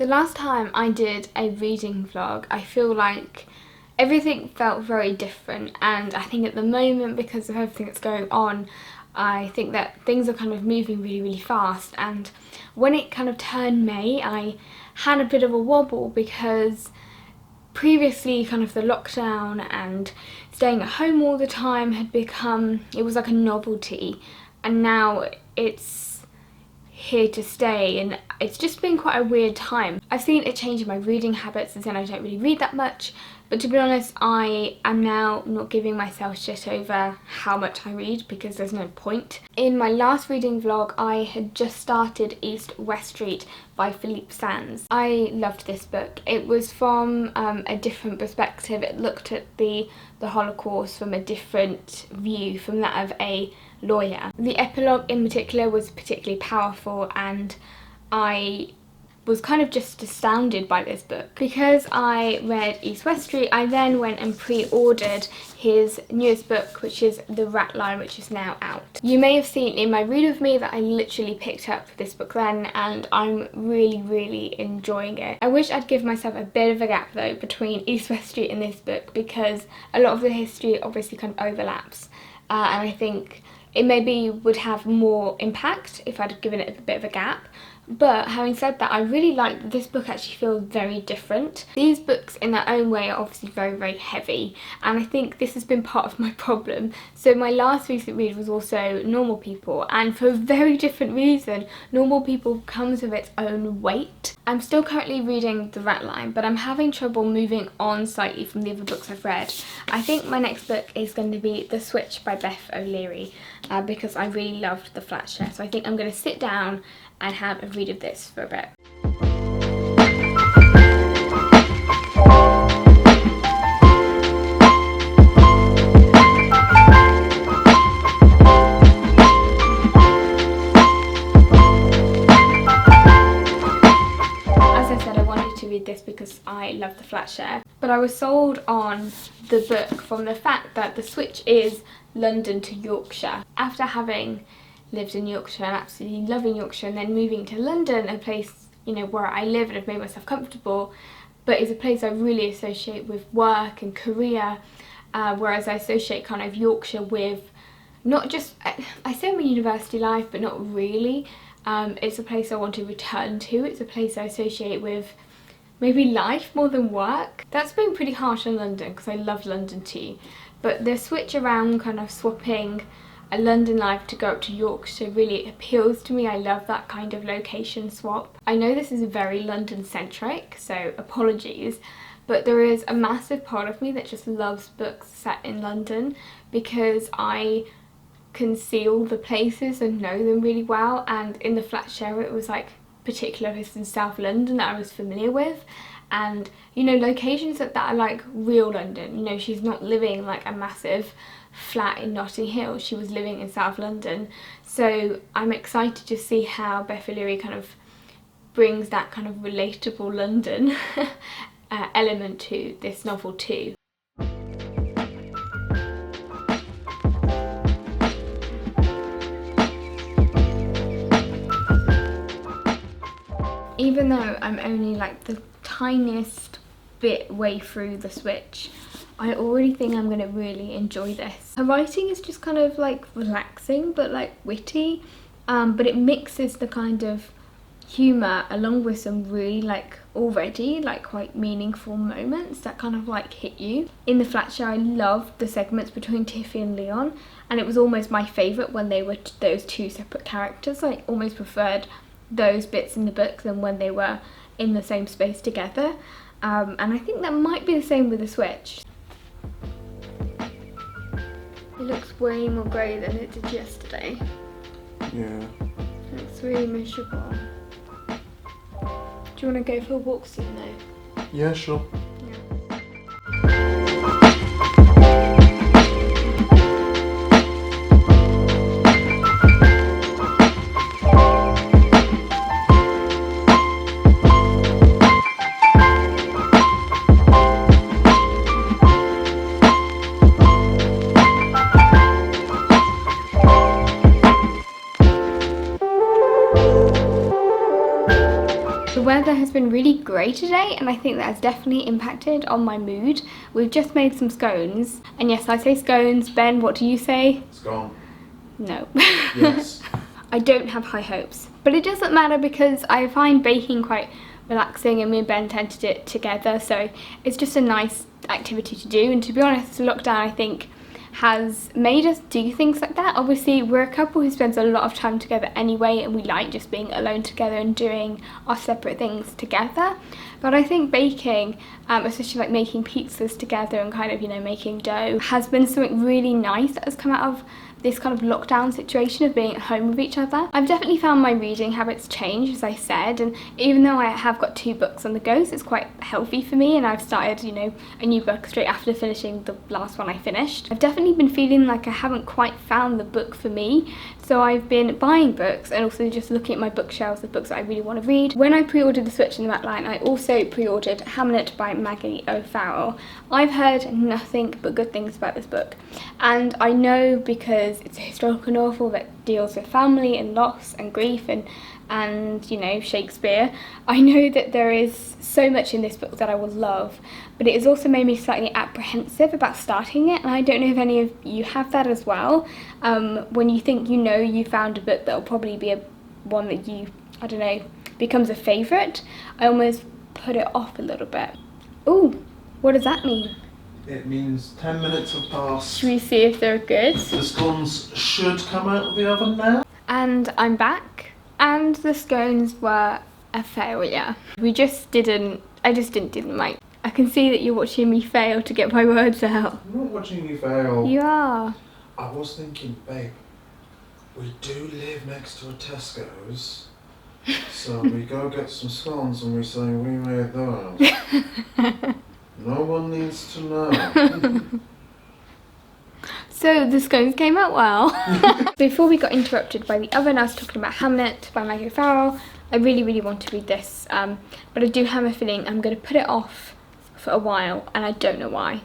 The last time I did a reading vlog, I feel like everything felt very different, and I think at the moment, because of everything that's going on, I think that things are kind of moving really fast. And when it kind of turned May, I had a bit of a wobble, because previously kind of the lockdown and staying at home all the time had become, it was like a novelty, and now it's here to stay, and it's just been quite a weird time. I've seen a change in my reading habits, as in I don't really read that much, but to be honest, I am now not giving myself shit over how much I read, because there's no point. In my last reading vlog, I had just started East West Street by Philippe Sands. I loved this book. It was from a different perspective. It looked at the Holocaust from a different view, from that of a lawyer. The epilogue in particular was particularly powerful, and I was kind of just astounded by this book. Because I read East West Street, I then went and pre-ordered his newest book, which is The Rat Line, which is now out. You may have seen in my read with me that I literally picked up this book then, and I'm really enjoying it. I wish I'd give myself a bit of a gap though between East West Street and this book, because a lot of the history obviously kind of overlaps, and I think it maybe would have more impact if I'd given it a bit of a gap. But having said that, I really like that this book actually feels very different. These books in their own way are obviously very heavy, and I think this has been part of my problem. So my last recent read was also Normal People, and for a very different reason. Normal People comes with its own weight. I'm still currently reading The Rat Line, but I'm having trouble moving on slightly from the other books I've read. I think my next book is going to be The Switch by Beth O'Leary, because I really loved The Flat Share. So I think I'm going to sit down and have a read of this for a bit. As I said, I wanted to read this because I love The Flat Share, but I was sold on the book from the fact that the switch is London to Yorkshire. After having lived in Yorkshire and absolutely loving Yorkshire, and then moving to London, a place, you know, where I live and have made myself comfortable, but is a place I really associate with work and career, whereas I associate kind of Yorkshire with not just, I say my university life, but not really. It's a place I want to return to. It's a place I associate with maybe life more than work. That's been pretty harsh on London, because I love London too, but the switch around, kind of swapping a London life to go up to Yorkshire, really appeals to me. I love that kind of location swap. I know this is very London centric, so apologies, but there is a massive part of me that just loves books set in London, because I can see all the places and know them really well. And in The Flat Share, it was like particular places in South London that I was familiar with, and you know, locations that are like real London. You know, she's not living like a massive flat in Notting Hill, she was living in South London. So I'm excited to see how Beth O'Leary kind of brings that kind of relatable London element to this novel too. Even though I'm only like the tiniest bit way through the switch, I already think I'm going to really enjoy this. Her writing is just kind of like relaxing, but like witty, but it mixes the kind of humour along with some really like already like quite meaningful moments that kind of like hit you. In The Flat Share, I loved the segments between Tiffy and Leon, and it was almost my favourite when they were those two separate characters. I almost preferred those bits in the book than when they were in the same space together, and I think that might be the same with The Switch. It looks way more grey than it did yesterday. Yeah. It looks really miserable. Do you want to go for a walk soon though? Yeah, sure. weather has been really grey today, and I think that has definitely impacted on my mood. We've just made some scones, and yes, I say scones. Ben, what do you say? Scone. No. Yes. I don't have high hopes, but it doesn't matter because I find baking quite relaxing, and me and Ben tend to do it together, so it's just a nice activity to do. And to be honest, lockdown I think has made us do things like that. Obviously we're a couple who spends a lot of time together anyway, and we like just being alone together and doing our separate things together, but I think baking, especially like making pizzas together and kind of, you know, making dough, has been something really nice that has come out of this kind of lockdown situation of being at home with each other. I've definitely found my reading habits change, as I said, and even though I have got 2 books on the go, so it's quite healthy for me, and I've started, you know, a new book straight after finishing the last one I finished. I've definitely been feeling like I haven't quite found the book for me, so I've been buying books and also just looking at my bookshelves of books that I really want to read. When I pre-ordered The Switch in the Backline, I also pre-ordered Hamlet by Maggie O'Farrell. I've heard nothing but good things about this book, and I know because it's a historical novel that deals with family and loss and grief and you know, Shakespeare. I know that there is so much in this book that I will love, but it has also made me slightly apprehensive about starting it, and I don't know if any of you have that as well. When you think you know you found a book that will probably be one that you, I don't know, becomes a favourite, I almost put it off a little bit. Ooh, what does that mean? It means 10 minutes have passed. Should we see if they're good? The scones should come out of the oven now. And I'm back, and the scones were a failure. I just didn't like. I can see that you're watching me fail to get my words out. I'm not watching you fail. You are. I was thinking, babe, we do live next to a Tesco's, so we go get some scones and we say we made those. No one needs to know. So the scones came out well. Before we got interrupted by the oven, I was talking about Hamlet by Maggie O'Farrell. I really want to read this, but I do have a feeling I'm going to put it off for a while, and I don't know why.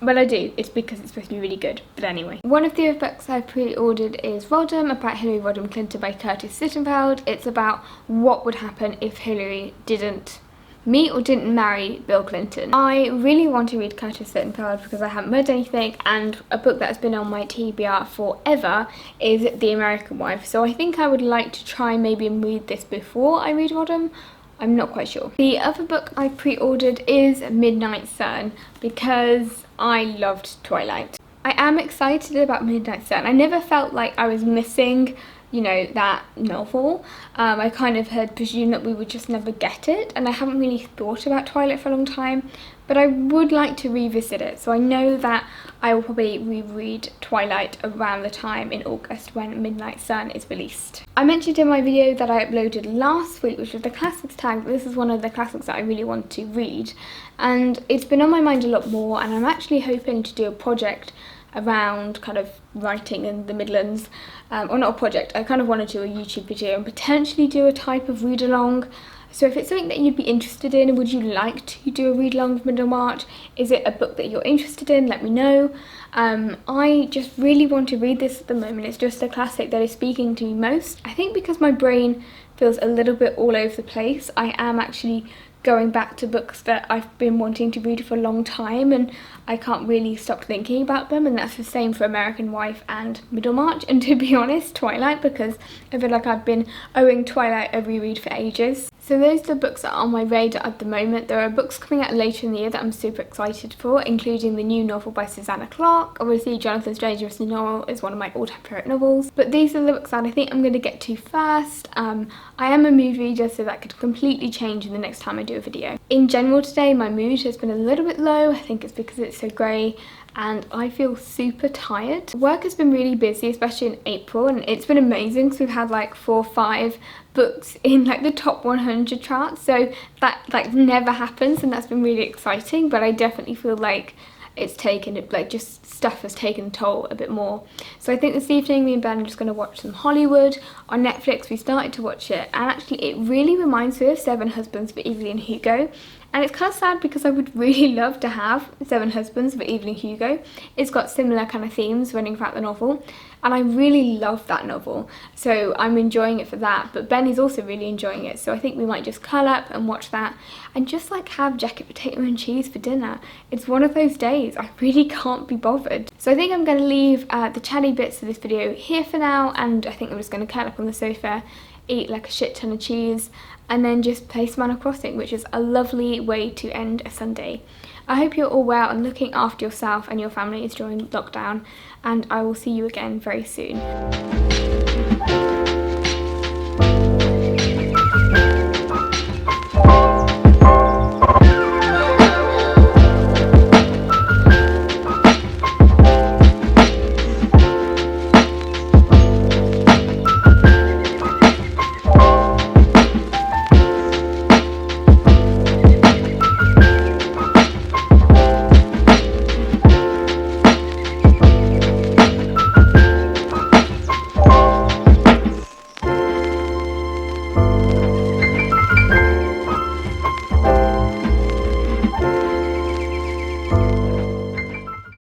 But I do, it's because it's supposed to be really good. But anyway. One of the other books I pre-ordered is Rodham, about Hillary Rodham Clinton by Curtis Sittenfeld. It's about what would happen if Hillary didn't meet or didn't marry Bill Clinton. I really want to read Curtis Sittenfeld because I haven't read anything, and a book that's been on my TBR forever is The American Wife, so I think I would like to try maybe and read this before I read Rodham. I'm not quite sure. The other book I pre-ordered is Midnight Sun because I loved Twilight. I am excited about Midnight Sun. I never felt like I was missing, you know, that novel. I kind of had presumed that we would just never get it, and I haven't really thought about Twilight for a long time, but I would like to revisit it, so I know that I will probably reread Twilight around the time in August when Midnight Sun is released. I mentioned in my video that I uploaded last week, which was the classics tag, but this is one of the classics that I really want to read, and it's been on my mind a lot more, and I'm actually hoping to do a project around kind of writing in the Midlands, or not a project, I kind of want to do a YouTube video and potentially do a type of read along. So if it's something that you'd be interested in, would you like to do a read along with Middlemarch? Is it a book that you're interested in? Let me know. I just really want to read this at the moment. It's just a classic that is speaking to me most. I think because my brain feels a little bit all over the place, I am actually going back to books that I've been wanting to read for a long time, and I can't really stop thinking about them, and that's the same for American Wife and Middlemarch, and to be honest, Twilight, because I feel like I've been owing Twilight a reread for ages. So those are the books that are on my radar at the moment. There are books coming out later in the year that I'm super excited for, including the new novel by Susanna Clarke. Obviously, Jonathan Stranger's novel is one of my all-time favourite novels. But these are the books that I think I'm going to get to first. I am a mood reader, so that could completely change in the next time I do a video. In general today, my mood has been a little bit low. I think it's because it's so grey and I feel super tired. Work has been really busy, especially in April, and it's been amazing because we've had like 4 or 5 books in like the top 100 charts, so that like never happens, and that's been really exciting. But I definitely feel like it's taken, like just stuff has taken a toll a bit more. So I think this evening me and Ben are just going to watch some Hollywood on Netflix. We started to watch it, and actually it really reminds me of Seven Husbands for Evelyn Hugo. And it's kind of sad because I would really love to have Seven Husbands for Evelyn Hugo. It's got similar kind of themes running throughout the novel. and I really love that novel, so I'm enjoying it for that. But Ben is also really enjoying it, so I think we might just curl up and watch that and just like have jacket potato and cheese for dinner. It's one of those days I really can't be bothered. So I think I'm going to leave the chatty bits of this video here for now, and I think I'm just going to curl up on the sofa, eat like a shit ton of cheese, and then just play some Animal Crossing, which is a lovely way to end a Sunday. I hope you're all well and looking after yourself and your families during lockdown, and I will see you again very soon.